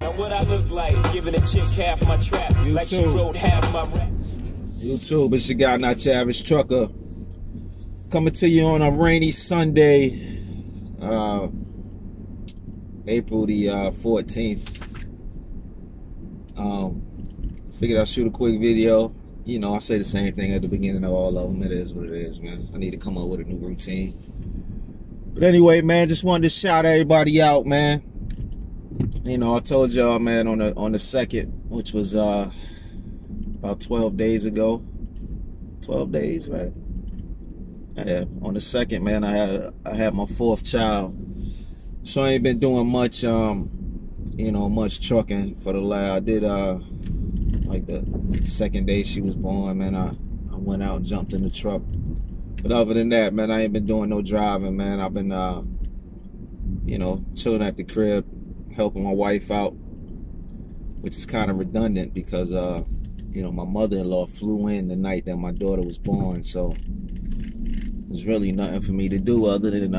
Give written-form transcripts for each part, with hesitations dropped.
Now what I look like, giving a chick half my trap, YouTube. Like she wrote half my rap. YouTube, it's your guy, Not Your Average Trucker, coming to you on a rainy Sunday, April the 14th. Figured I'd shoot a quick video. You know, I say the same thing at the beginning of all of them. It is what it is, man. I need to come up with a new routine. But anyway, man, just wanted to shout everybody out, man. You know, I told y'all, man, on the 2nd, which was about 12 days ago. 12 days, right? Yeah, on the 2nd, man, I had my 4th child. So I ain't been doing much, you know, much trucking for the last. I did like the 2nd day she was born, man. I went out and jumped in the truck. But other than that, man, I ain't been doing no driving, man. I've been, you know, chilling at the crib, helping my wife out, which is kind of redundant because, you know, my mother-in-law flew in the night that my daughter was born, so there's really nothing for me to do other than,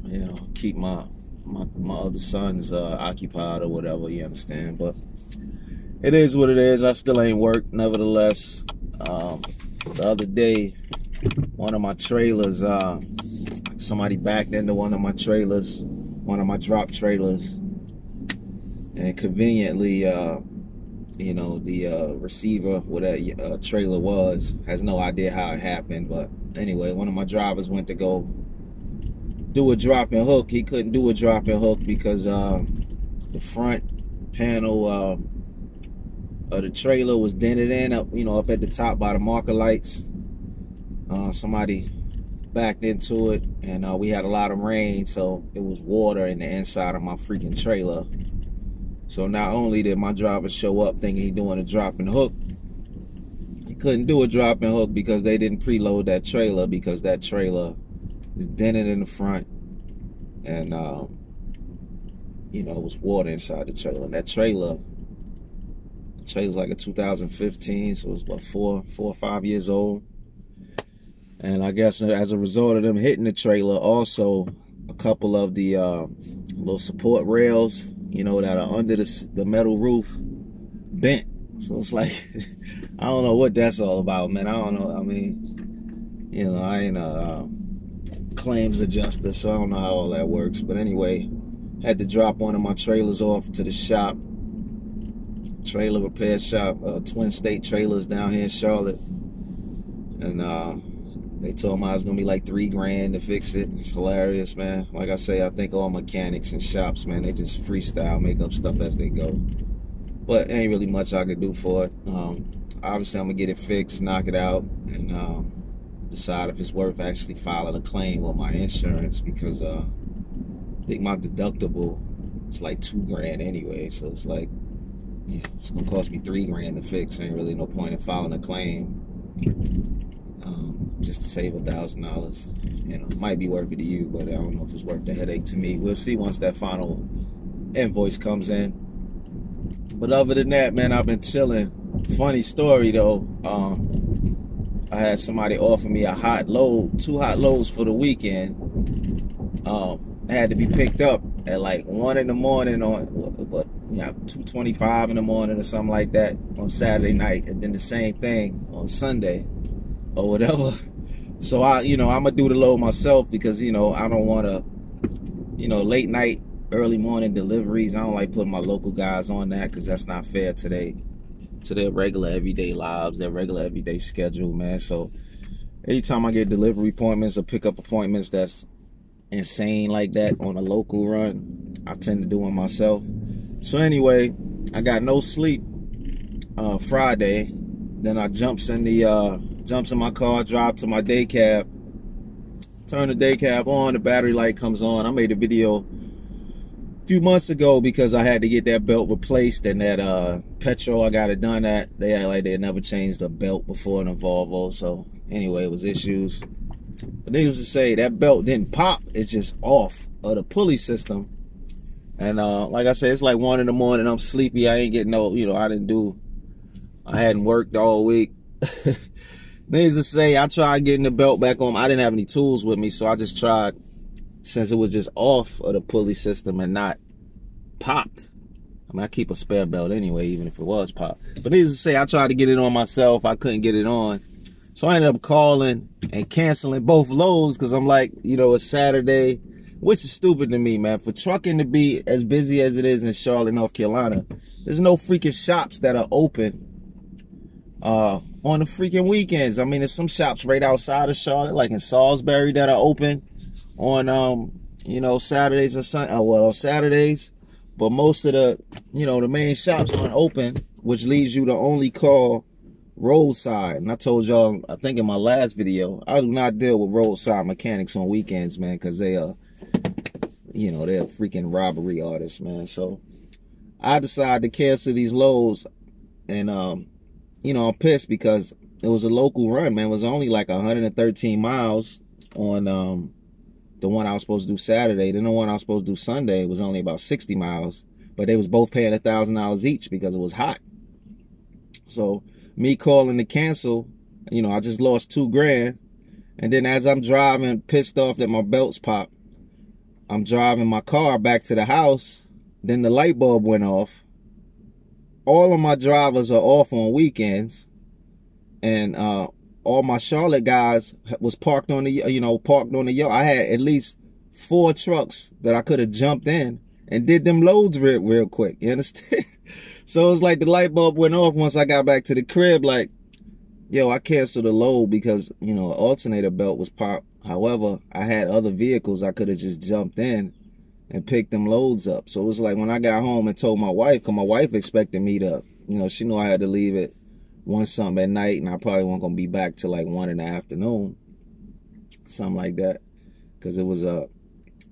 you know, keep my other sons occupied or whatever, you understand? But it is what it is. I still ain't worked, nevertheless. The other day, one of my trailers, somebody backed into one of my trailers, one of my drop trailers, and conveniently, you know, the receiver where that trailer was has no idea how it happened. But anyway, one of my drivers went to go do a drop and hook. He couldn't do a drop and hook because the front panel of the trailer was dented in up, you know, up at the top by the marker lights. Somebody backed into it, and we had a lot of rain, so it was water in the inside of my freaking trailer. So not only did my driver show up thinking he doing a drop and hook, he couldn't do a drop and hook because they didn't preload that trailer, because that trailer is dented in the front, and you know, it was water inside the trailer. And that trailer's like a 2015, so it was about 4 or 5 years old. And I guess as a result of them hitting the trailer, also a couple of the little support rails, you know, that are under the metal roof, bent. So it's like, I don't know what that's all about, man. I don't know. I mean, you know, I ain't a claims adjuster, so I don't know how all that works. But anyway, had to drop one of my trailers off to the shop, trailer repair shop, Twin State Trailers down here in Charlotte. And they told me I was gonna be like $3 grand to fix it. It's hilarious, man. Like I say, I think all mechanics and shops, man, they just freestyle, make up stuff as they go. But ain't really much I could do for it. Obviously, I'm gonna get it fixed, knock it out, and decide if it's worth actually filing a claim with my insurance, because I think my deductible is like $2 grand anyway. So it's like, yeah, it's gonna cost me $3 grand to fix. Ain't really no point in filing a claim. Just to save $1,000, you know, it might be worth it to you, but I don't know if it's worth the headache to me. We'll see once that final invoice comes in. But other than that, man, I've been chilling. Funny story though, I had somebody offer me a hot load, 2 hot loads for the weekend. It had to be picked up at like 1 in the morning on, what, you know, 2:25 in the morning or something like that on Saturday night, and then the same thing on Sunday or whatever. So you know, I'm gonna do the load myself, because, you know, I don't want to, you know, late night, early morning deliveries. I don't like putting my local guys on that, because that's not fair to their regular everyday lives, their regular everyday schedule, man. So anytime I get delivery appointments or pickup appointments that's insane like that on a local run, I tend to do them myself. So anyway, I got no sleep Friday. Then I jumps in my car, drive to my day cab, turn the day cab on, the battery light comes on. I made a video a few months ago because I had to get that belt replaced, and that petrol I got it done at, they act like they had never changed the belt before in a Volvo. So anyway, it was issues. But needless to say, that belt didn't pop. It's just off of the pulley system. And like I said, it's like 1 in the morning. I'm sleepy. I ain't getting no, you know, I hadn't worked all week. Needless to say, I tried getting the belt back on. I didn't have any tools with me, so I just tried, since it was just off of the pulley system and not popped. I mean, I keep a spare belt anyway, even if it was popped. But needless to say, I tried to get it on myself. I couldn't get it on. So I ended up calling and canceling both loads because I'm like, you know, it's Saturday, which is stupid to me, man. For trucking to be as busy as it is in Charlotte, North Carolina, there's no freaking shops that are open on the freaking weekends. I mean, there's some shops right outside of Charlotte, like in Salisbury, that are open on, you know, Saturdays or Sunday. Well, on Saturdays. But most of the, you know, the main shops aren't open, which leads you to only call roadside. And I told y'all, I think in my last video, I do not deal with roadside mechanics on weekends, man, because they are, you know, they're freaking robbery artists, man. So I decided to cancel these loads, and you know, I'm pissed because it was a local run, man. It was only like 113 miles on the one I was supposed to do Saturday. Then the one I was supposed to do Sunday was only about 60 miles, but they was both paying $1,000 each because it was hot. So me calling to cancel, you know, I just lost $2 grand. And then as I'm driving, pissed off that my belts popped, I'm driving my car back to the house. Then the light bulb went off. All of my drivers are off on weekends, and all my Charlotte guys was parked on the, you know, parked on the yard. I had at least 4 trucks that I could have jumped in and did them loads real quick. You understand? So it was like the light bulb went off once I got back to the crib. Like, yo, I canceled the load because, you know, an alternator belt was popped. However, I had other vehicles I could have just jumped in and picked them loads up. So it was like when I got home and told my wife, because my wife expected me to, you know, she knew I had to leave at 1 something at night, and I probably wasn't going to be back till like 1 in the afternoon, something like that, because it was a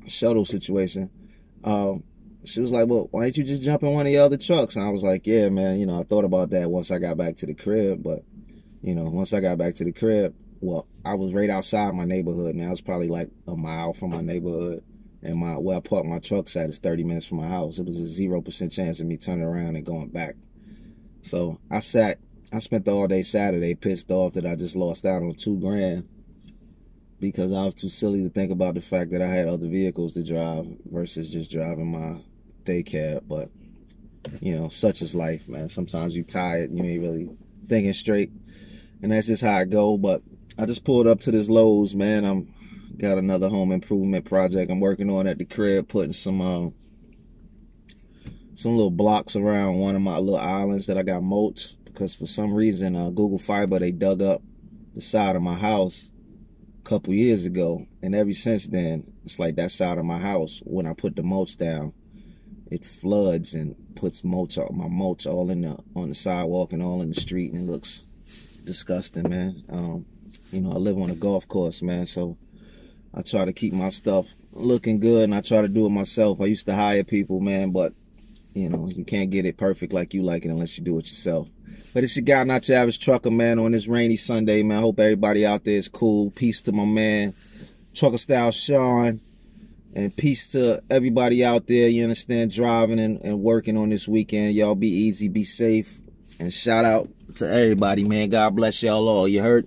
shuttle situation. She was like, well, why don't you just jump in one of your other trucks? And I was like, yeah, man, you know, I thought about that once I got back to the crib, but, you know, once I got back to the crib, well, I was right outside my neighborhood, man. I was probably like a mile from my neighborhood, and where I parked my trucks at is 30 minutes from my house. It was a 0% chance of me turning around and going back. So I spent the all day Saturday pissed off that I just lost out on $2 grand because I was too silly to think about the fact that I had other vehicles to drive versus just driving my day cab. But, you know, such is life, man. Sometimes you tired, you ain't really thinking straight, and that's just how I go. But I just pulled up to this Lowe's, man. I'm got another home improvement project I'm working on at the crib, putting some little blocks around one of my little islands that I got mulched. Because for some reason, Google Fiber, they dug up the side of my house a couple years ago. And ever since then, it's like that side of my house, when I put the mulch down, it floods and puts my mulch all on the sidewalk and all in the street. And it looks disgusting, man. You know, I live on a golf course, man. So I try to keep my stuff looking good, and I try to do it myself. I used to hire people, man, but, you know, you can't get it perfect like you like it unless you do it yourself. But it's your guy, Not Your Average Trucker, man, on this rainy Sunday, man. I hope everybody out there is cool. Peace to my man, Trucker Style Sean. And peace to everybody out there, you understand, driving and working on this weekend. Y'all be easy, be safe. And shout out to everybody, man. God bless y'all all. You heard?